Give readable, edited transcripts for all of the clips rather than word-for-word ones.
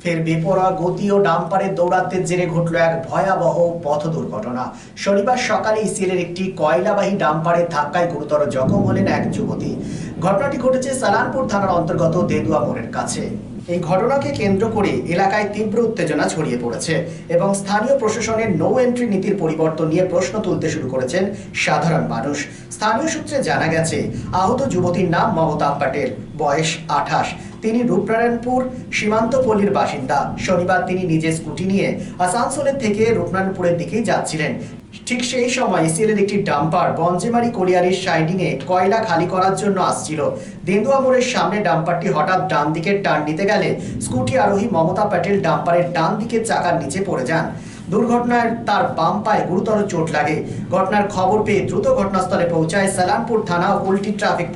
ফের বেপরোয়া গতি ও ডাম্পারের দৌরাত্মের জেরে ঘটল এক ভয়াবহ পথ দুর্ঘটনা। শনিবার সকালে ইসিএলের একটি কয়লাবাহী ডাম্পারের ধাক্কায় গুরুতর জখম হলেন এক যুবতী। ঘটনাটি ঘটেছে সালানপুর থানার অন্তর্গত দেদুয়া মোড়ের কাছে। এই ঘটনাকে কেন্দ্র করে এলাকায় তীব্র উত্তেজনা ছড়িয়ে পড়েছে এবং স্থানীয় প্রশাসনের নো এন্ট্রি নীতির পরিবর্তন নিয়ে প্রশ্ন তুলতে শুরু করেছেন সাধারণ মানুষ। স্থানীয় সূত্রে জানা গেছে, আহত যুবতীর নাম মমতা পাটেল, বয়স 28। তিনি রূপনারায়ণপুর সীমান্তপল্লীর বাসিন্দা। শনিবার তিনি নিজে স্কুটি নিয়ে আসানসোলের থেকে রূপনারায়ণপুরের দিকেই যাচ্ছিলেন। ঠিক সেই সময় ইসিএলের একটি ডাম্পার বঞ্জেমারি কোলিয়ারির সাইডিংয়ে কয়লা খালি করার জন্য আসছিল। দেদুয়া মোড়ের সামনে ডাম্পারটি হঠাৎ ডান দিকে টার্ন নিতে গেলে স্কুটি আরোহী মমতা প্যাটেল ডাম্পারের ডান দিকের চাকার নিচে পড়ে যান। দুর্ঘটনায় তার বাম পায়ে গুরুতর চোট লাগে। ঘটনার খবর পেয়ে দ্রুত ঘটনাস্থলে পৌঁছায় সালানপুর থানা ও উল্টি ট্রাফিক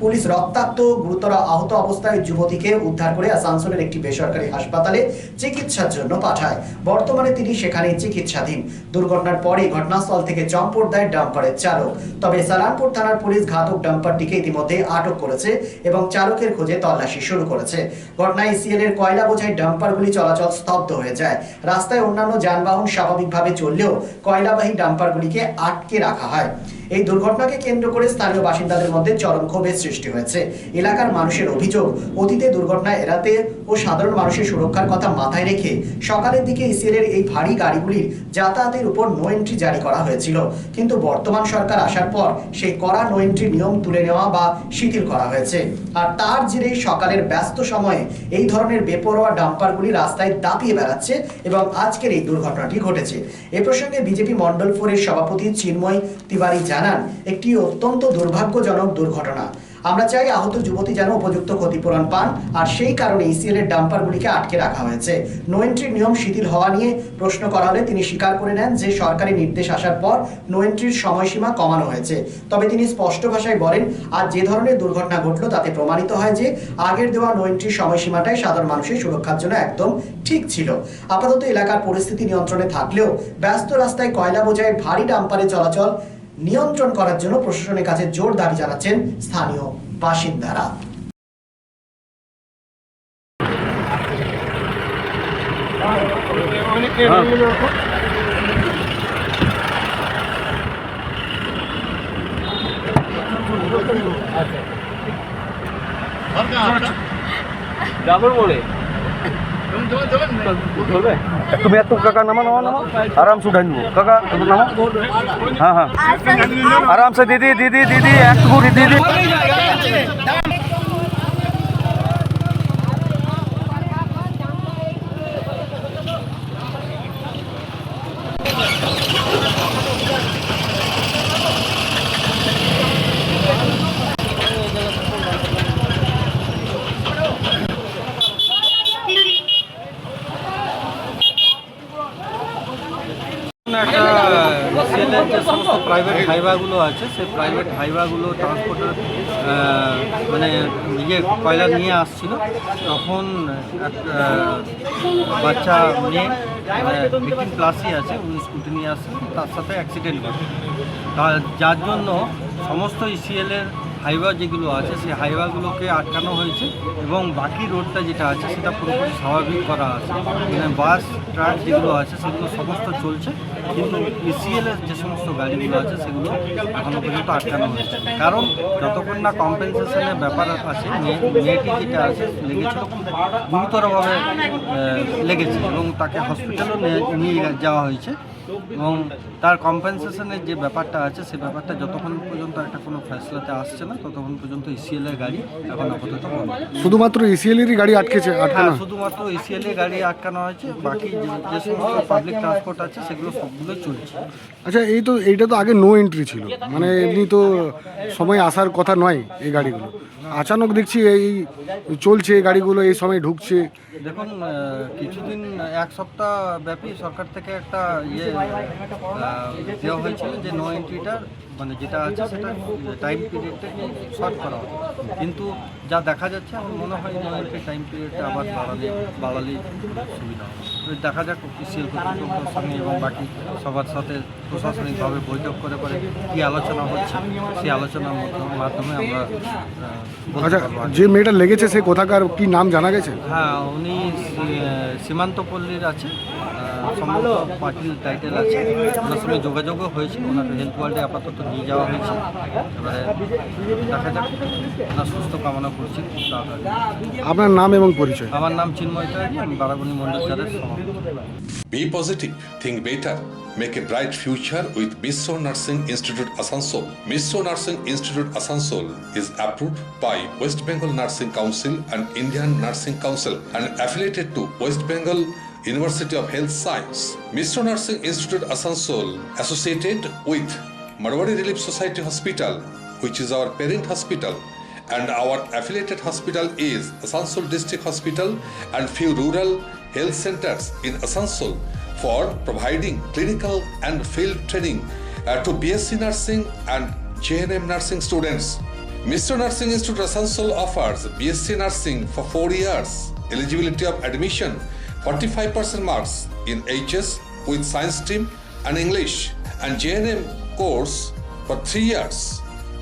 পুলিশ রক্তাক্ত গুরুতর আহত অবস্থায় যুবতীকে উদ্ধার করে আসানসোলের একটি বেসরকারি হাসপাতালে চিকিৎসার জন্য পাঠায়। বর্তমানে তিনি সেখানে চিকিৎসাধীন। দুর্ঘটনার পরে ঘটনাস্থল থেকে চম্পট দেয় ডাম্পারের চালক। তবে সালানপুর থানার পুলিশ ঘাতক ডাম্পারটিকে ইতিমধ্যে আটক করেছে এবং চালকের খোঁজে তল্লাশি শুরু করেছে। ঘটনায় ইসিএলের কয়লা বোঝাই ডাম্পারগুলি চলাচল স্তব্ধ হয়ে যায়। রাস্তায় অন্যান্য যানবাহন স্বাভাবিকভাবে চললেও কয়লাবাহী ডাম্পারগুলিকে আটকে রাখা হয়। এই দুর্ঘটনাকে কেন্দ্র করে স্থানীয় বাসিন্দাদের মধ্যে চরম ক্ষোভের সৃষ্টি হয়েছে। এলাকার মানুষের অভিযোগ, অতীতে দুর্ঘটনা এড়াতে ও সাধারণ মানুষের সুরক্ষার কথা মাথায় রেখে সকালের দিকে ইসিএলের এই ভারী গাড়িগুলির যাতায়াতের উপর নো এন্ট্রি জারি করা হয়েছিল, কিন্তু বর্তমান সরকার আসার পর সেই কড়া নো এন্ট্রি নিয়ম তুলে নেওয়া বা শিথিল করা হয়েছে। আর তার জেরে সকালের ব্যস্ত সময়ে এই ধরনের বেপরোয়া ডাম্পারগুলি রাস্তায় দাপিয়ে বেড়াচ্ছে এবং আজকের এই দুর্ঘটনাটি ঘটেছে। এ প্রসঙ্গে বিজেপি মন্ডল 4-এর সভাপতি চিন্ময় তিওয়ারি জানান, একটি অত্যন্ত দুর্ভাগ্যজনক দুর্ঘটনা। আমরা চাই আহত যুবতী যেন উপযুক্ত ক্ষতিপূরণ পান, আর সেই কারণে ইসিএলের ডাম্পারগুলিকে আটকে রাখা হয়েছে। নো এন্ট্রির নিয়ম শিথিল হওয়া নিয়ে প্রশ্ন করা হলে তিনি স্বীকার করে নেন যে সরকারি নির্দেশ আসার পর নো এন্ট্রির সময়সীমা কমানো হয়েছে। তবে তিনি স্পষ্ট ভাষায় বলেন, আজ যে ধরনের দুর্ঘটনা ঘটলো তাতে প্রমাণিত হয় যে আগের দেওয়া নো এন্ট্রির সময়সীমাটাই সাধারণ মানুষের সুরক্ষার জন্য একদম ঠিক ছিল। আপাতত এলাকার পরিস্থিতি নিয়ন্ত্রণে থাকলেও ব্যস্ত রাস্তায় কয়লা বোঝাই ভারী ডাম্পারে চলাচল নিয়ন্ত্রণ করার জন্য প্রশাসনের কাছে জোর দাবি জানাচ্ছেন স্থানীয় বাসিন্দারা। तुम्हें तुम काका नामा नामा नामा आराम से उठाई दो काका तुम नामा। हाँ हाँ आराम से दीदी दीदी दीदी एक पूरी दीदी। একটা সিএলের যে সমস্ত প্রাইভেট হাইওয়েগুলো আছে সেই প্রাইভেট হাইওয়েগুলো ট্রান্সপোর্টের মানে ইয়ে কয়লা নিয়ে আসছিল, তখন এক বাচ্চা মেয়ে ভিকটিম প্লাসই আছে, উনি স্কুটি নিয়ে আসছিল, তার সাথে অ্যাক্সিডেন্ট করে। যার জন্য সমস্ত ইসিএলের হাইওয়ে যেগুলো আছে সেই হাইওয়েগুলোকে আটকানো হয়েছে এবং বাকি রোডটা যেটা আছে সেটা পুরোপুরি স্বাভাবিক করা আছে। মানে বাস ট্রাক যেগুলো আছে সেগুলো সমস্ত চলছে, কিন্তু ইসিএলের যে সমস্ত গাড়িগুলো আছে সেগুলো এখনও পর্যন্ত আটকানো হয়েছে। কারণ যতক্ষণ না কম্পেনসেশনের ব্যাপার আছে, মেয়েটি যেটা আছে লেগেছিল খুব গুরুতরভাবে লেগেছে এবং তাকে হসপিটালও নিয়ে যাওয়া হয়েছে এবং তার কম্পেনসেশনের যে ব্যাপারটা আছে সে ব্যাপারটা যতক্ষণ পর্যন্ত একটা কোনো ফ্যাসলাতে আসছে না ততক্ষণ পর্যন্ত ইসিএলের গাড়ি এখন আপাতত শুধুমাত্র ইসিএলেরই গাড়ি আটকেছে। শুধুমাত্র ইসিএলের গাড়ি আটকানো হয়েছে, বাকি যে সমস্ত পাবলিক ট্রান্সপোর্ট আছে সেগুলো সবগুলোই চলছে। আচ্ছা, এইটা তো আগে নো এন্ট্রি ছিল, মানে এমনি তো সময় আসার কথা নয় এই গাড়িগুলো, আচানক দেখছি এই চলছে গাড়িগুলো, এই সময় ঢুকছে। দেখুন, কিছুদিন এক সপ্তাহ ব্যাপী সরকার থেকে একটা দেওয়া হয়েছিল যে নো এন্ট্রিটার মানে যেটা আছে সেটা টাইম পিরিয়ডটা শর্ট করা হবে, কিন্তু যা দেখা যাচ্ছে আমার মনে হয় নো এন্ট্রি টাইম পিরিয়ডটা আবার বাড়ালেই সুবিধা হবে। দেখা যাক অফিসিয়াল কর্তৃপক্ষের সঙ্গে এবং বাকি সবার সাথে প্রশাসনিকভাবে বৈঠক করে কী আলোচনা হচ্ছে, সেই আলোচনার মাধ্যমে আমরা বলতে আচ্ছা, পারবো। যে মেয়েটা লেগেছে সে কোথাকার, কি নাম জানা গেছে? হ্যাঁ, উনি সীমান্তপল্লীর আছে, সম্ভবত পার্টির টাইটেল আছে। ওনার সঙ্গে যোগাযোগও হয়েছে, ওনাকে হেলথ ওয়ার্ল্ডে আপাতত নিয়ে যাওয়া হয়েছে। এবারে দেখা যাক, ওনার সুস্থ কামনা করছি খুব তাড়াতাড়ি। আপনার নাম এবং পরিচয়? আমার নাম চিন্ময় ত্যাগী, আমি বারাবণী মন্ডল চাঁদের সভাপতি। Be positive, think better, make a bright future with Mishra Nursing Institute Asansol. Mishra Nursing Institute Asansol is approved by West Bengal Nursing Council and Indian Nursing Council and affiliated to West Bengal University of Health Science. Mishra Nursing Institute Asansol associated with Marwari Relief Society Hospital, which is our parent hospital, and our affiliated hospital is Asansol District Hospital and few rural health centers in Asansol for providing clinical and field training to BSc Nursing and JNM Nursing students. Mishra Nursing Institute Asansol offers BSc Nursing for 4 years. Eligibility of admission 45% marks in HS with science stream and English, and JNM course for 3 years.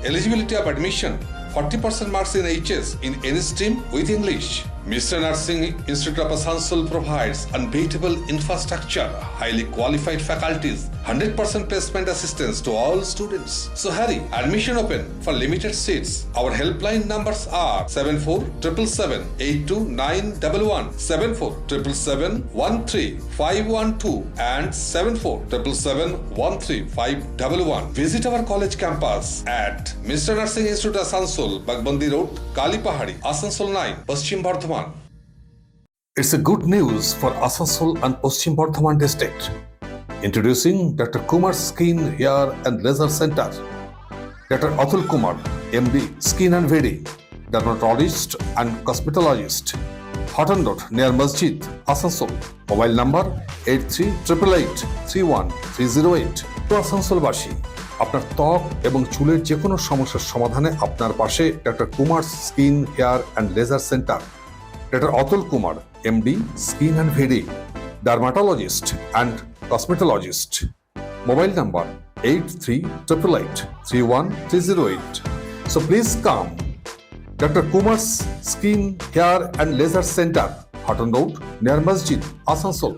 Eligibility of admission 40% marks in HS in any stream with English. Mishra Nursing Institute of Asansol provides unbeatable infrastructure, highly qualified faculties, 100% placement assistance to all students. So hurry, admission open for limited seats. Our helpline numbers are 7477782911, 7477713512 and 7477713511. Visit our college campus at Mishra Nursing Institute Asansol, Bagbandi Road, Kalipahari, Asansol 9, Paschim Bardhaman. It's a good news for Asansol and Paschim Bardhaman district. Introducing Dr. Kumar Skin Hair and Laser Center. Dr. Atul Kumar, MD, Skin and Very, dermatologist and cosmetologist. Hotton Road near Masjid, Asansol. Mobile number 8388831308. To আসানসোলবাসী, আপনার ত্বক এবং চুলের যে কোনো সমস্যার সমাধানে আপনার পাশে doctor Kumar skin hair and laser centre. Doctor Atul Kumar, MD, skin and very, dermatologist and cosmetologist. Mobile number 8388831308. So please come. Dr. Kumar's Skin, Hair and Laser Center, Hotton Road near Masjid, Asansol.